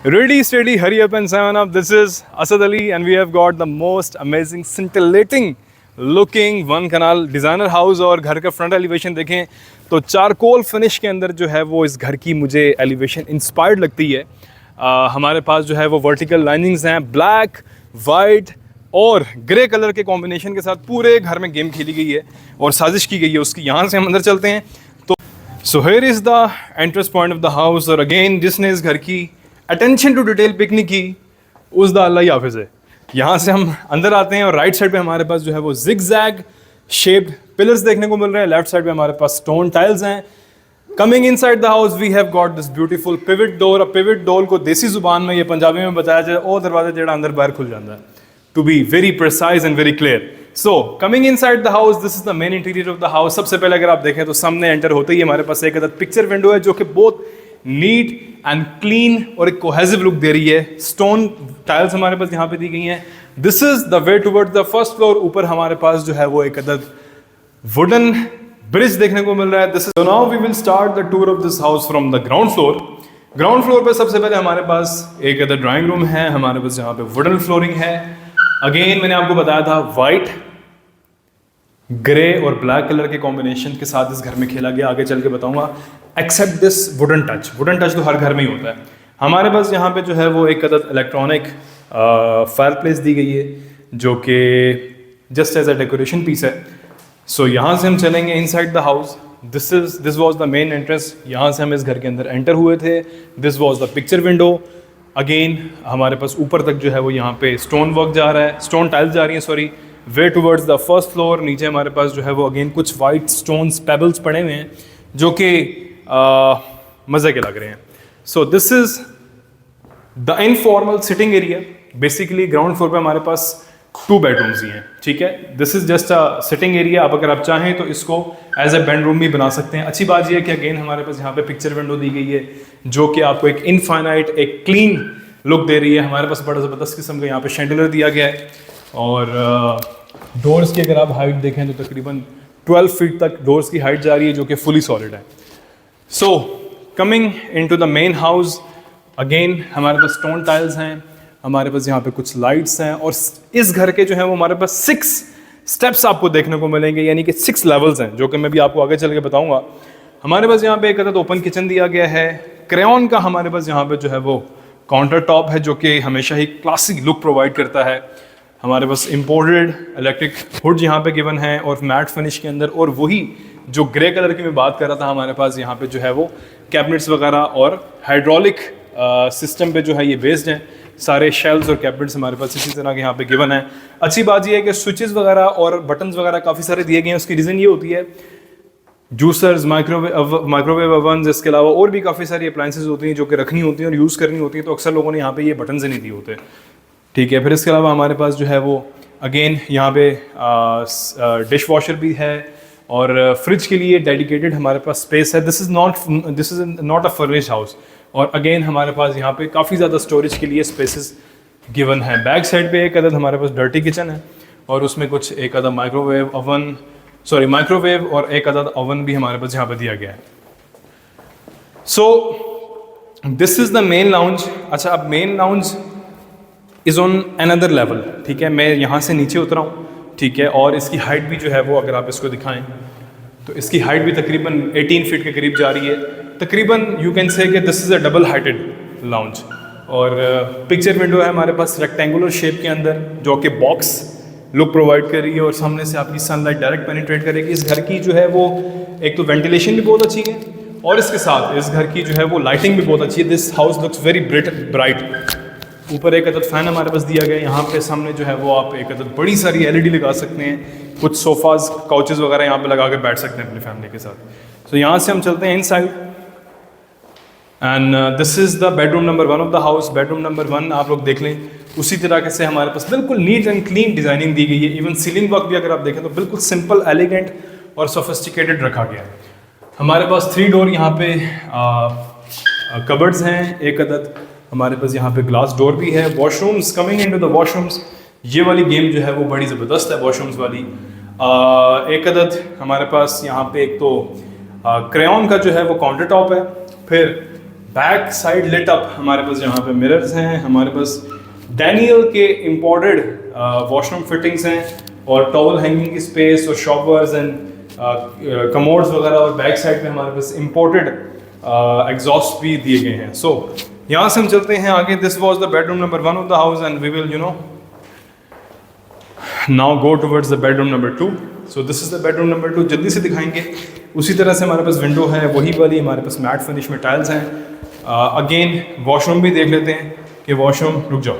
Ready, steady, hurry up and sign up. This is Asad Ali and we have got the most amazing scintillating looking one kanal designer house. और घर का front elevation देखें तो charcoal finish के अंदर जो है वो इस घर की मुझे एलिवेशन इंस्पायर्ड लगती है। हमारे पास जो है वो वर्टिकल लाइनिंग्स हैं, ब्लैक, वाइट और ग्रे कलर के कॉम्बिनेशन के साथ पूरे घर में गेम खेली गई है और साजिश की गई है उसकी। यहाँ से हम अंदर चलते हैं तो so here is the entrance point of the house. और अगेन जिसने इस घर की अटेंशन टू डिटेल पिक नहीं की उस द अल्लाह ही हाफिज़ है। यहाँ से हम अंदर आते हैं और राइट साइड पे हमारे पास जो है वो जिगजैग शेप्ड पिलर्स देखने को मिल रहे हैं। लेफ्ट साइड पे हमारे पास स्टोन टाइल्स हैं। Coming inside the house we have got this beautiful pivot door. अब पिवट डोर को देसी जुबान में, ये पंजाबी में बताया जाए, ओ दरवाजा जेड़ा अंदर बाहर खुल जाता है, to be very precise and very clear. So coming inside the house, this is the main interior of the house. सबसे पहले अगर आप देखें तो सामने एंटर होते ही हमारे पास एक अदद पिक्चर विंडो है जो कि बहुत नीट एंड क्लीन और एक कोहेसिव लुक दे रही है। स्टोन टाइल्स हमारे पास यहाँ पे दी गई हैं। This is the way towards the first floor. ऊपर हमारे पास जो है वो एक अदद वुडन ब्रिज देखने को मिल रहा है। This is, so now we will start the tour of this house from the ground floor. Ground floor पे सबसे पहले हमारे पास एक अदद ड्राइंग रूम है। हमारे पास यहाँ पे वुडन फ्लोरिंग है। अगेन मैंने आपको बताया था वाइट, ग्रे और ब्लैक कलर के कॉम्बिनेशन के साथ इस घर में खेला गया, आगे चल के बताऊंगा। Except this wooden touch. Wooden touch तो हर घर में ही होता है। हमारे पास यहाँ पे जो है वो एक अदद इलेक्ट्रॉनिक फायर प्लेस दी गई है जो कि just as a decoration piece है। सो यहाँ से हम चलेंगे inside the house. This was the main entrance. यहाँ से हम इस घर के अंदर एंटर हुए थे। This was the picture window. Again हमारे पास ऊपर तक जो है वो यहाँ पे स्टोन वर्क जा रहा है, स्टोन टाइल्स जा रही हैं, sorry, way towards the first floor. नीचे हमारे पास जो है वो अगेन कुछ वाइट स्टोन्स पेबल्स पड़े हुए हैं जो कि मज़े के लग रहे हैं। सो this is the informal sitting area. Basically ground floor पे हमारे पास 2 बेडरूम्स ही हैं, ठीक है। This is just a sitting area. अब अगर आप चाहें तो इसको एज ए बेडरूम भी बना सकते हैं। अच्छी बात यह है कि अगेन हमारे पास यहाँ पे पिक्चर विंडो दी गई है जो कि आपको एक इनफाइनाइट, एक क्लीन लुक दे रही है। हमारे पास बड़ा ज़बरदस्त किस्म का यहाँ पे शैंडलर दिया गया है। और डोर्स की अगर आप हाइट देखें तो तकरीबन 12 फीट तक डोर्स की हाइट जा रही है जो कि फुली सॉलिड है। So coming into the main house, again हमारे पास स्टोन टाइल्स हैं। हमारे पास यहाँ पे कुछ लाइट्स हैं और इस घर के जो है वो हमारे पास 6 स्टेप्स आपको देखने को मिलेंगे, यानी कि 6 लेवल्स हैं जो कि मैं भी आपको आगे चल के बताऊँगा। हमारे पास यहाँ पे एक अदद ओपन किचन दिया गया है। क्रेयॉन का हमारे पास यहाँ पे जो है वो काउंटर टॉप है जो कि हमेशा ही क्लासिक लुक प्रोवाइड करता है। हमारे पास इम्पोर्टेड इलेक्ट्रिक हुड यहाँ पे गिवन है और मैट फिनिश के अंदर, और वही जो ग्रे कलर की मैं बात कर रहा था, हमारे पास यहाँ पे जो है वो कैबिनेट्स वगैरह और हाइड्रोलिक सिस्टम पे जो है ये बेस्ड हैं। सारे शेल्व्स और कैबिनेट्स हमारे पास इसी तरह के यहाँ पे गिवन है। अच्छी बात ये है कि स्विचेस वगैरह और बटन्स वगैरह काफ़ी सारे दिए गए हैं। उसकी रीज़न ये होती है जूसर्स, माइक्रोवेव ओवन्स, इसके अलावा और भी काफ़ी सारी अप्लाइंसेज होती हैं जो कि रखनी होती हैं और यूज़ करनी होती हैं, तो अक्सर लोगों ने यहाँ पे ये बटन्स नहीं दिए होते, ठीक है। फिर इसके अलावा हमारे पास जो है वो अगेन यहाँ पे डिश वॉशर भी है और फ्रिज के लिए डेडिकेटेड हमारे पास स्पेस है। This is not a furnished house. और अगेन हमारे पास यहाँ पे काफ़ी ज़्यादा स्टोरेज के लिए स्पेसेस गिवन है। बैक साइड पे एक अदद हमारे पास डर्टी किचन है और उसमें कुछ एक अदद माइक्रोवेव और एक अदद ओवन भी हमारे पास यहाँ पे दिया गया है। So this is the main lounge. अच्छा, अब main lounge is on another level, ठीक है। मैं यहाँ से नीचे उतरा हूँ, ठीक है, और इसकी हाइट भी जो है वो अगर आप इसको दिखाएं तो इसकी हाइट भी तकरीबन 18 फीट के करीब जा रही है। तकरीबन यू कैन से कि this is a double heighted lounge. और पिक्चर विंडो है हमारे पास रेक्टेंगुलर शेप के अंदर जो कि बॉक्स लुक प्रोवाइड कर रही है और सामने से आपकी सनलाइट डायरेक्ट पेनिट्रेट करेगी। इस घर की जो है वो एक तो वेंटिलेशन भी बहुत अच्छी है और इसके साथ इस घर की जो है वो लाइटिंग भी बहुत अच्छी है। This house looks very bright. ऊपर एक अदद फ़ैन हमारे पास दिया गया है। यहाँ पे सामने जो है वो आप एक अदद बड़ी सारी LED लगा सकते हैं। कुछ सोफ़ाज, काउचेस वगैरह यहाँ पे लगा के बैठ सकते हैं अपनी फैमिली के साथ। तो यहाँ से हम चलते हैं inside and this is the bedroom number 1 of the house. Bedroom number 1 आप लोग देख लें, उसी तरह से हमारे पास बिल्कुल नीट एंड क्लीन डिज़ाइनिंग दी गई है। इवन सीलिंग वर्क भी अगर आप देखें तो बिल्कुल सिंपल, एलिगेंट और सोफिस्टिकेटेड रखा गया है। हमारे पास 3 डोर यहाँ पे कबर्ड्स हैं एक अदद। हमारे पास यहाँ पे ग्लास डोर भी है। Washrooms, coming into the washrooms, ये वाली गेम जो है वो बड़ी ज़बरदस्त है वॉशरूम्स वाली। एक अदद हमारे पास यहाँ पे एक तो क्रेयॉन का जो है वो काउंटर टॉप है। फिर बैक साइड लिट अप, हमारे पास यहाँ पे मिरर्स हैं, हमारे पास डैनियल के इम्पोर्टेड वॉशरूम फिटिंग्स हैं और टॉवल हैंगिंग की स्पेस और शॉवर्स एंड कमोड्स वगैरह, और बैक साइड पे हमारे पास इम्पोर्टेड एग्जॉस्ट भी दिए गए हैं। सो यहाँ से हम चलते हैं आगे। This was the bedroom number 1 of the house and we will now go towards the bedroom number 2। So this is the bedroom number 2, जल्दी से दिखाएंगे। उसी तरह से हमारे पास विंडो है, वही वाली हमारे पास मैट फिनिश में टाइल्स हैं। अगेन वॉशरूम भी देख लेते हैं कि वॉशरूम, रुक जाओ,